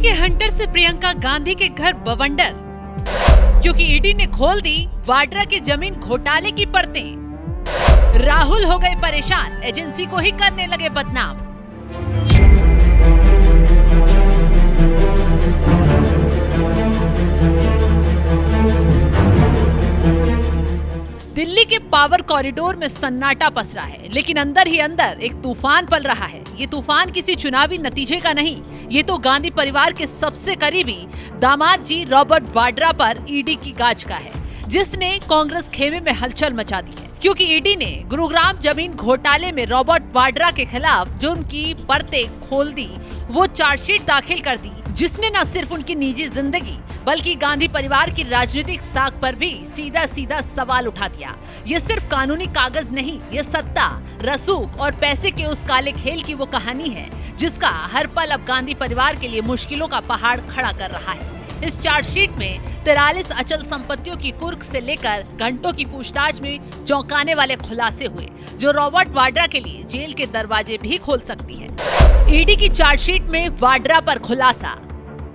के हंटर से प्रियंका गांधी के घर बवंडर, क्योंकि ईडी ने खोल दी वाड्रा की जमीन घोटाले की परतें। राहुल हो गए परेशान, एजेंसी को ही करने लगे बदनाम। दिल्ली के पावर कॉरिडोर में सन्नाटा पसरा है, लेकिन अंदर ही अंदर एक तूफान पल रहा है। ये तूफान किसी चुनावी नतीजे का नहीं, ये तो गांधी परिवार के सबसे करीबी दामाद जी रॉबर्ट वाड्रा पर ईडी की गाज का है, जिसने कांग्रेस खेमे में हलचल मचा दी है। क्योंकि ईडी ने गुरुग्राम जमीन घोटाले में रॉबर्ट वाड्रा के खिलाफ जो उनकी परतें खोल दी, वो चार्जशीट दाखिल कर दी, जिसने न सिर्फ उनकी निजी जिंदगी बल्कि गांधी परिवार की राजनीतिक साख पर भी सीधा सीधा सवाल उठा दिया। ये सिर्फ कानूनी कागज नहीं, ये सत्ता, रसूख और पैसे के उस काले खेल की वो कहानी है जिसका हर पल अब गांधी परिवार के लिए मुश्किलों का पहाड़ खड़ा कर रहा है। इस चार्जशीट में 43 अचल संपत्तियों की कुर्क से लेकर घंटों की पूछताछ में चौंकाने वाले खुलासे हुए, जो रॉबर्ट वाड्रा के लिए जेल के दरवाजे भी खोल सकती है। ईडी की चार्जशीट में वाड्रा पर खुलासा,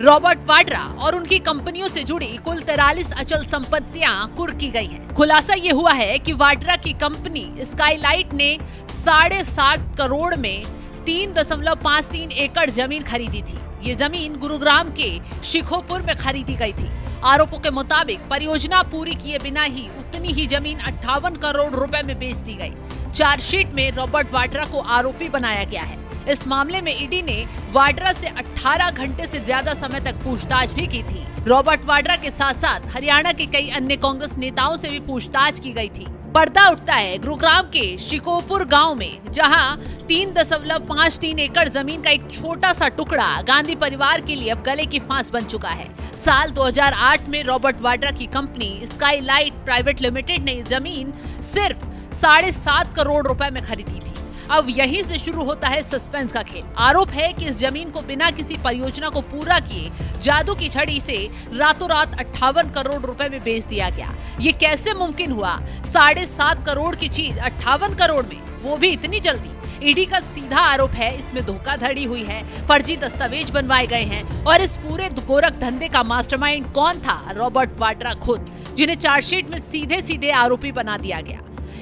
रॉबर्ट वाड्रा और उनकी कंपनियों से जुड़ी कुल 43 अचल संपत्तियां कुर्क की गई हैं। खुलासा ये हुआ है कि वाड्रा की कंपनी स्काईलाइट ने 7.5 करोड़ में 3.53 एकड़ जमीन खरीदी थी। ये जमीन गुरुग्राम के शिखोपुर में खरीदी गई थी। आरोपों के मुताबिक परियोजना पूरी किए बिना ही उतनी ही जमीन 58 करोड़ रुपए में बेच दी गई। चार्जशीट में रॉबर्ट वाड्रा को आरोपी बनाया गया है। इस मामले में ईडी ने वाड्रा से 18 घंटे से ज्यादा समय तक पूछताछ भी की थी। रॉबर्ट वाड्रा के साथ साथ हरियाणा के कई अन्य कांग्रेस नेताओं से भी पूछताछ की गई थी। पर्दा उठता है गुरुग्राम के शिकोपुर गांव में, जहां 3.53 एकड़ जमीन का एक छोटा सा टुकड़ा गांधी परिवार के लिए अब गले की फांस बन चुका है। साल 2008 में रॉबर्ट वाड्रा की कंपनी स्काईलाइट प्राइवेट लिमिटेड ने जमीन सिर्फ 7.5 करोड़ रुपए में खरीदी थी। अब यहीं से शुरू होता है सस्पेंस का खेल। आरोप है कि इस जमीन को बिना किसी परियोजना को पूरा किए जादू की छड़ी से रातों रात 58 करोड़ रुपए में बेच दिया गया। ये कैसे मुमकिन हुआ? 7.5 करोड़ की चीज 58 करोड़ में, वो भी इतनी जल्दी? ईडी का सीधा आरोप है इसमें धोखाधड़ी हुई है, फर्जी दस्तावेज बनवाए गए हैं और इस पूरे गोरख धंधे का मास्टरमाइंड कौन था? रॉबर्ट वाड्रा खुद, जिन्हें चार्जशीट में सीधे सीधे आरोपी बना दिया गया।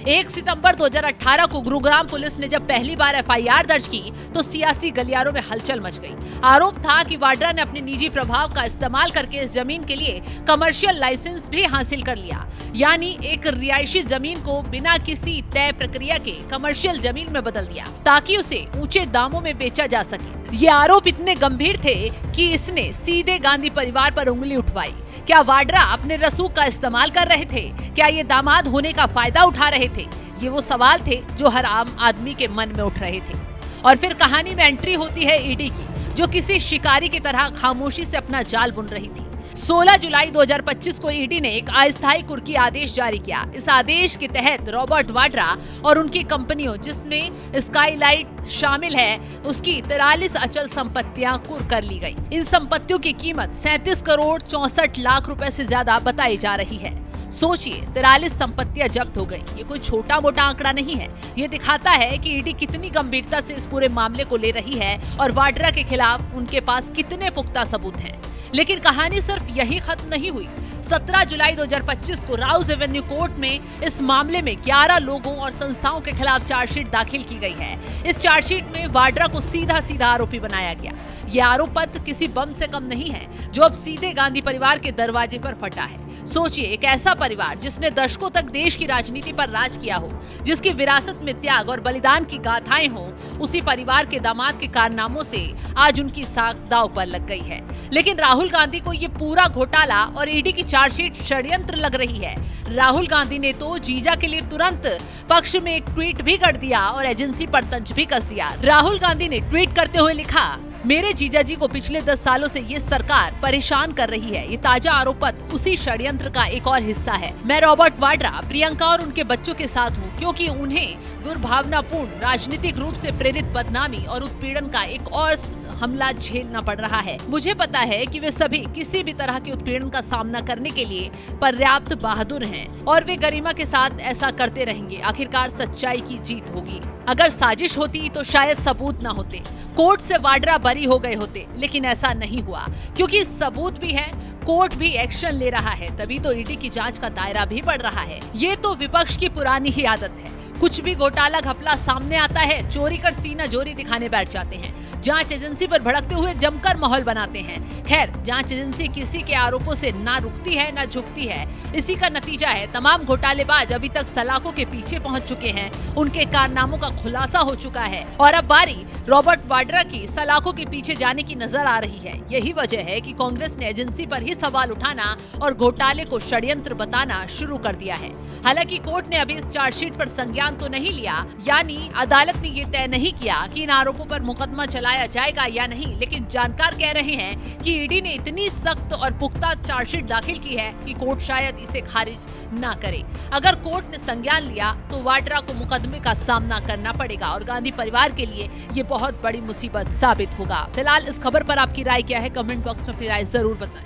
1 सितंबर 2018 को गुरुग्राम पुलिस ने जब पहली बार एफआईआर दर्ज की तो सियासी गलियारों में हलचल मच गई। आरोप था कि वाड्रा ने अपने निजी प्रभाव का इस्तेमाल करके इस जमीन के लिए कमर्शियल लाइसेंस भी हासिल कर लिया, यानी एक रिहायशी जमीन को बिना किसी तय प्रक्रिया के कमर्शियल जमीन में बदल दिया ताकि उसे ऊंचे दामों में बेचा जा सके। ये आरोप इतने गंभीर थे कि इसने सीधे गांधी परिवार पर उंगली उठवाई। क्या वाड्रा अपने रसूख का इस्तेमाल कर रहे थे? क्या ये दामाद होने का फायदा उठा रहे थे? ये वो सवाल थे जो हर आम आदमी के मन में उठ रहे थे। और फिर कहानी में एंट्री होती है ईडी की, जो किसी शिकारी की तरह खामोशी से अपना जाल बुन रही थी। 16 जुलाई 2025 को ईडी ने एक अस्थायी कुर्की आदेश जारी किया। इस आदेश के तहत रॉबर्ट वाड्रा और उनकी कंपनियों, जिसमें स्काईलाइट शामिल है, उसकी 43 अचल संपत्तियां कुर्क कर ली गई। इन संपत्तियों की कीमत 37 करोड़ 64 लाख रुपए से ज्यादा बताई जा रही है। सोचिए, 43 संपत्तियां जब्त हो गई। ये कोई छोटा मोटा आंकड़ा नहीं है। ये दिखाता है कि ईडी कितनी गंभीरता से इस पूरे मामले को ले रही है और वाड्रा के खिलाफ उनके पास कितने पुख्ता सबूत हैं। लेकिन कहानी सिर्फ यही खत्म नहीं हुई। 17 जुलाई 2025 को राउज एवेन्यू कोर्ट में इस मामले में 11 लोगों और संस्थाओं के खिलाफ चार्जशीट दाखिल की गई है। इस चार्जशीट में वाड्रा को सीधा सीधा आरोपी बनाया गया। ये आरोप पत्र किसी बम से कम नहीं है, जो अब सीधे गांधी परिवार के दरवाजे पर फटा है। सोचिए, एक ऐसा परिवार जिसने दशकों तक देश की राजनीति पर राज किया हो, जिसकी विरासत में त्याग और बलिदान की गाथाएं हो, उसी परिवार के दामाद के कारनामों से आज उनकी साख दांव पर लग गई है। लेकिन राहुल गांधी को ये पूरा घोटाला और ईडी की चार्जशीट षड्यंत्र लग रही है। राहुल गांधी ने तो जीजा के लिए तुरंत पक्ष में एक ट्वीट भी कर दिया और एजेंसी पर तंज भी कस दिया। राहुल गांधी ने ट्वीट करते हुए लिखा, मेरे जीजा जी को पिछले 10 सालों से ये सरकार परेशान कर रही है। ये ताजा आरोप पत्र उसी षड्यंत्र का एक और हिस्सा है। मैं रॉबर्ट वाड्रा, प्रियंका और उनके बच्चों के साथ हूँ, क्योंकि उन्हें दुर्भावनापूर्ण राजनीतिक रूप से प्रेरित बदनामी और उत्पीड़न का एक और हमला झेलना पड़ रहा है। मुझे पता है कि वे सभी किसी भी तरह के उत्पीड़न का सामना करने के लिए पर्याप्त बहादुर हैं और वे गरिमा के साथ ऐसा करते रहेंगे। आखिरकार सच्चाई की जीत होगी। अगर साजिश होती तो शायद सबूत न होते, कोर्ट से वाड्रा बरी हो गए होते, लेकिन ऐसा नहीं हुआ क्योंकि सबूत भी है, कोर्ट भी एक्शन ले रहा है, तभी तो ईडी की जांच का दायरा भी बढ़ रहा है। ये तो विपक्ष की पुरानी ही आदत है। कुछ भी घोटाला घपला सामने आता है, चोरी कर सीना जोरी दिखाने बैठ जाते हैं, जांच एजेंसी पर भड़कते हुए जमकर माहौल बनाते हैं। खैर, जांच एजेंसी किसी के आरोपों से ना रुकती है ना झुकती है। इसी का नतीजा है तमाम घोटालेबाज अभी तक सलाखों के पीछे पहुंच चुके हैं, उनके कारनामों का खुलासा हो चुका है और अब बारी रॉबर्ट वाड्रा की सलाखों के पीछे जाने की नजर आ रही है। यही वजह है कि कांग्रेस ने एजेंसी पर ही सवाल उठाना और घोटाले को षड्यंत्र बताना शुरू कर दिया है। हालांकि कोर्ट ने अभी इस चार्जशीट पर संज्ञान तो नहीं लिया, यानी अदालत ने ये तय नहीं किया कि इन आरोपों पर मुकदमा चलाया जाएगा या नहीं, लेकिन जानकार कह रहे हैं कि ईडी ने इतनी सख्त और पुख्ता चार्जशीट दाखिल की है कि कोर्ट शायद इसे खारिज ना करे। अगर कोर्ट ने संज्ञान लिया तो वाड्रा को मुकदमे का सामना करना पड़ेगा और गांधी परिवार के लिए ये बहुत बड़ी मुसीबत साबित होगा। फिलहाल इस खबर पर आपकी राय क्या है? कमेंट बॉक्स में अपनी राय जरूर बताएं।